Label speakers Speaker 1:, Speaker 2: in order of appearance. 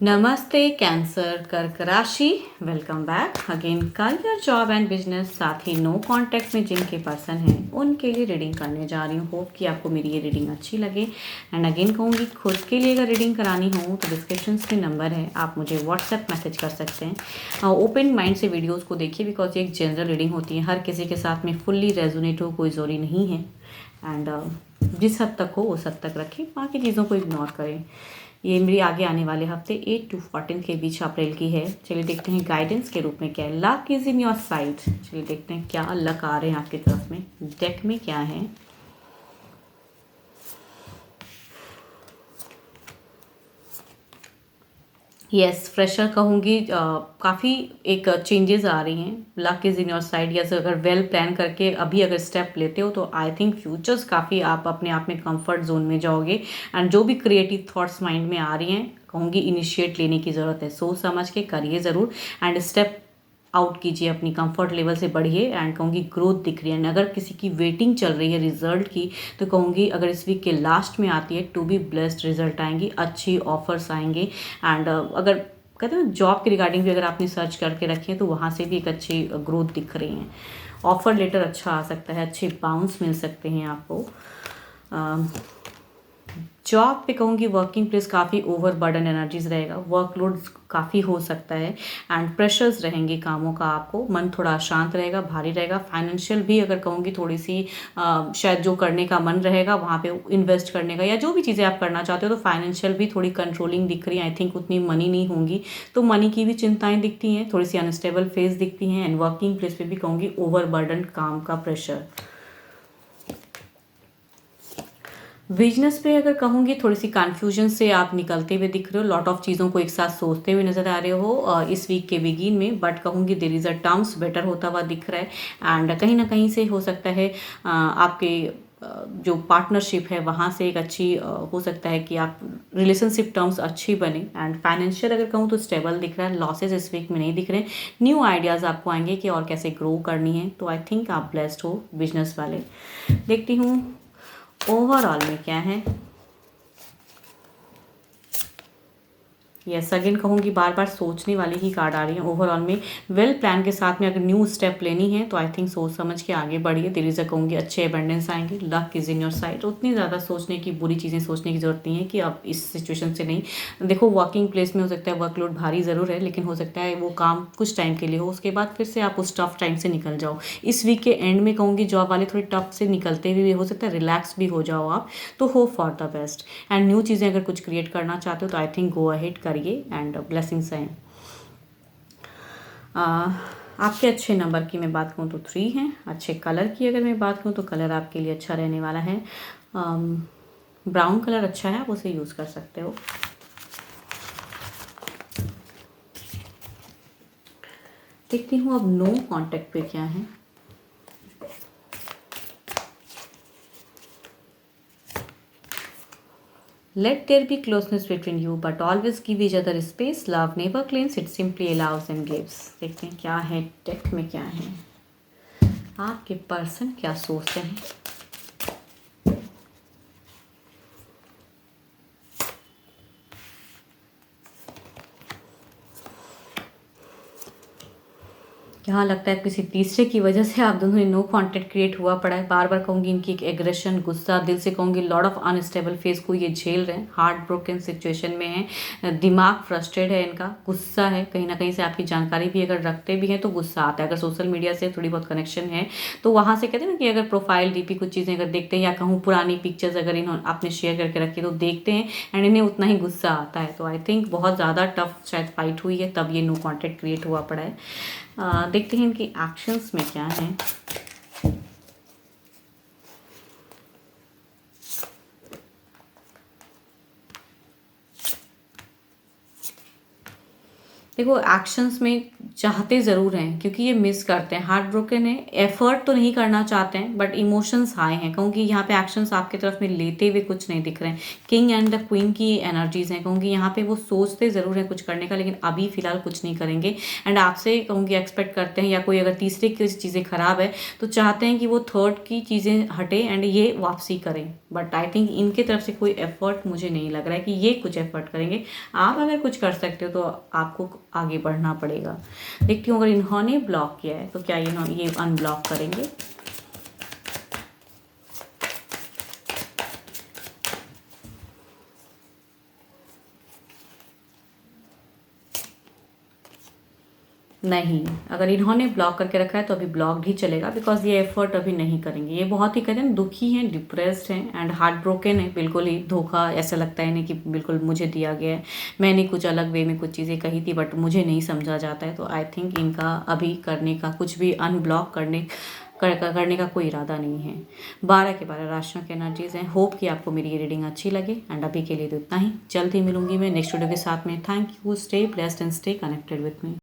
Speaker 1: नमस्ते कैंसर कर्क राशि। Welcome back again. Career job and business, साथ ही नो कांटेक्ट में जिनके पर्सन हैं उनके लिए रीडिंग करने जा रही हूँ। होप कि आपको मेरी ये रीडिंग अच्छी लगे। एंड अगेन कहूँगी, खुद के लिए अगर रीडिंग करानी हो तो डिस्क्रिप्शन में नंबर है, आप मुझे व्हाट्सएप मैसेज कर सकते हैं। ओपन माइंड से वीडियोज़ को देखिए, बिकॉज ये एक जनरल रीडिंग होती है, हर किसी के साथ में फुल्ली रेजोनेट हो कोई ज़रूरी नहीं है। एंड जिस हद तक हो उस हद तक रखें, बाकी चीज़ों को इग्नोर करें। ये मेरी आगे आने वाले हफ्ते 8 to 14 के बीच अप्रैल की है। चलिए देखते हैं गाइडेंस के रूप में क्या है। Luck is in your side. चलिए देखते हैं क्या लक आ रहे हैं आपकी तरफ में। डेक में क्या है। यस, फ्रेशर कहूँगी, काफ़ी एक चेंजेस आ रही हैं। Luck is in your side. Yes, अगर वेल प्लान करके अभी अगर स्टेप लेते हो तो आई थिंक फ्यूचर्स काफ़ी आप अपने आप में कंफर्ट जोन में जाओगे। एंड जो भी क्रिएटिव थॉट्स माइंड में आ रही हैं, कहूँगी इनिशिएट लेने की ज़रूरत है। सोच समझ के करिए ज़रूर एंड स्टेप आउट कीजिए, अपनी कंफर्ट लेवल से बढ़िए। एंड कहूँगी ग्रोथ दिख रही है। एंड अगर किसी की वेटिंग चल रही है रिजल्ट की, तो कहूँगी अगर इस वीक के लास्ट में आती है, टू बी ब्लेस्ड रिजल्ट आएंगी, अच्छी ऑफर्स आएंगे। एंड अगर कहते हैं जॉब के रिगार्डिंग भी अगर आपने सर्च करके रखी है तो वहाँ से भी एक अच्छी ग्रोथ दिख रही है। ऑफर लेटर अच्छा आ सकता है, अच्छे बाउंस मिल सकते हैं आपको। जॉब पे कहूँगी वर्किंग प्लेस काफ़ी ओवर बर्डन एनर्जीज रहेगा, वर्कलोड काफ़ी हो सकता है एंड प्रेशर्स रहेंगे कामों का। आपको मन थोड़ा शांत रहेगा, भारी रहेगा। फाइनेंशियल भी अगर कहूँगी थोड़ी सी शायद जो करने का मन रहेगा वहाँ पे इन्वेस्ट करने का, या जो भी चीज़ें आप करना चाहते हो, तो फाइनेंशियल भी थोड़ी कंट्रोलिंग दिख रही है। आई थिंक उतनी मनी नहीं होंगी, तो मनी की भी चिंताएं दिखती हैं, थोड़ी सी अनस्टेबल फेज दिखती हैं। एंड वर्किंग प्लेस पे भी कहूँगी ओवर बर्डन काम का प्रेशर। बिजनेस पे अगर कहूँगी थोड़ी सी कन्फ्यूजन से आप निकलते हुए दिख रहे हो, लॉट ऑफ चीज़ों को एक साथ सोचते हुए नज़र आ रहे हो इस वीक के बिगिन में। बट कहूँगी there is a terms better होता हुआ दिख रहा है। एंड कहीं ना कहीं से हो सकता है आपके जो पार्टनरशिप है वहाँ से एक अच्छी हो सकता है कि आप रिलेशनशिप टर्म्स अच्छी बने। एंड फाइनेंशियल अगर कहूँ तो स्टेबल दिख रहा है, लॉसेज इस वीक में नहीं दिख रहे हैं। न्यू आइडियाज़ आपको आएंगे कि और कैसे ग्रो करनी है। तो आई थिंक आप ब्लेस्ड हो बिजनेस वाले। देखती हूँ ओवरऑल में क्या है। यस, अगेन कहूँगी बार बार सोचने वाली ही कार्ड आ रही है। ओवरऑल में वेल प्लान के साथ में अगर न्यू स्टेप लेनी है तो आई थिंक सोच समझ के आगे बढ़िए। देयर इज अ कहूँगी अच्छे अबंडेंस आएंगे, luck is in your side. उतनी ज़्यादा सोचने की, बुरी चीज़ें सोचने की जरूरत नहीं है कि आप इस सिचुएशन से नहीं। देखो वर्किंग प्लेस में हो सकता है वर्कलोड भारी ज़रूर है, लेकिन हो सकता है वो काम कुछ टाइम के लिए हो, उसके बाद फिर से आप उस टफ टाइम से निकल जाओ। इस वीक के एंड में कहूँगी जॉब वाले थोड़े टफ से निकलते हुए हो सकता है रिलैक्स भी हो जाओ आप। तो hope for the best. And new चीज़ें अगर कुछ क्रिएट करना चाहते हो तो आई थिंक गो अहेड करिए एंड ब्लेसिंग्स हैं। आपके अच्छे नंबर की मैं बात करूँ तो 3 हैं। अच्छे कलर की अगर मैं बात करूँ तो कलर आपके लिए अच्छा रहने वाला है। ब्राउन कलर अच्छा है, आप उसे यूज़ कर सकते हो। देखती हूँ अब नो कांटेक्ट पे क्या है। Let there be closeness between you, but always give each other space. Love never claims, it simply allows and gives. देखते हैं क्या है डेक में क्या है। आपके पर्सन क्या सोचते हैं। यहाँ लगता है किसी तीसरे की वजह से आप दोनों में नो कांटेक्ट क्रिएट हुआ पड़ा है। बार बार कहूँगी इनकी एक एग्रेशन, गुस्सा, दिल से कहूँगी लॉट ऑफ अनस्टेबल फेज को ये झेल रहे हैं, हार्ट ब्रोकन सिचुएशन में है, दिमाग फ्रस्ट्रेट है इनका, गुस्सा है। कहीं ना कहीं से आपकी जानकारी भी अगर रखते भी हैं तो गुस्सा आता है। अगर सोशल मीडिया से थोड़ी बहुत कनेक्शन है तो वहाँ से कहते हैं ना कि अगर प्रोफाइल डीपी कुछ चीज़ें अगर देखते हैं, या कहूँ पुरानी पिक्चर्स अगर इन्होंने आपने शेयर करके रखी तो देखते हैं एंड इन्हें उतना ही गुस्सा आता है। तो आई थिंक बहुत ज़्यादा टफ शायद फाइट हुई है, तब ये नो कॉन्टेक्ट क्रिएट हुआ पड़ा है। देखते हैं इनकी एक्शंस में क्या है। देखो एक्शंस में चाहते ज़रूर हैं क्योंकि ये मिस करते हैं, हार्ट ब्रोकन है, एफर्ट तो नहीं करना चाहते हैं बट इमोशंस हाई हैं, कहूँगी यहाँ पे एक्शंस आपकी तरफ में लेते हुए कुछ नहीं दिख रहे हैं। किंग एंड द क्वीन की एनर्जीज हैं, कहूँगी यहाँ पे वो सोचते ज़रूर हैं कुछ करने का लेकिन अभी फ़िलहाल कुछ नहीं करेंगे। एंड आपसे कहूँगी एक्सपेक्ट करते हैं, या कोई अगर तीसरे की चीज़ें ख़राब है तो चाहते हैं कि वो थर्ड की चीज़ें हटे एंड ये वापसी करें, बट आई थिंक इनके तरफ से कोई एफर्ट मुझे नहीं लग रहा है कि ये कुछ एफर्ट करेंगे। आप अगर कुछ कर सकते हो तो आपको आगे बढ़ना पड़ेगा। देखती हूँ अगर इन्होंने ब्लॉक किया है तो क्या ये अनब्लॉक करेंगे। नहीं, अगर इन्होंने ब्लॉक करके रखा है तो अभी ब्लॉक्ड ही चलेगा बिकॉज ये एफर्ट अभी नहीं करेंगे। ये बहुत ही कहते हैं दुखी हैं, डिप्रेस्ड हैं एंड हार्ट ब्रोकन है, बिल्कुल ही धोखा ऐसा लगता है इन्हें कि बिल्कुल मुझे दिया गया है, मैंने कुछ अलग वे में कुछ चीज़ें कही थी बट मुझे नहीं समझा जाता है। तो आई थिंक इनका अभी करने का कुछ भी अनब्लॉक करने का कोई इरादा नहीं है। 12 के 12 राशियों की एनर्जीज हैं। होप कि आपको मेरी ये रीडिंग अच्छी लगे एंड अभी के लिए तो इतना ही। जल्द ही मिलूंगी मैं नेक्स्ट वीडियो के साथ में। Thank you, stay blessed and stay connected with me.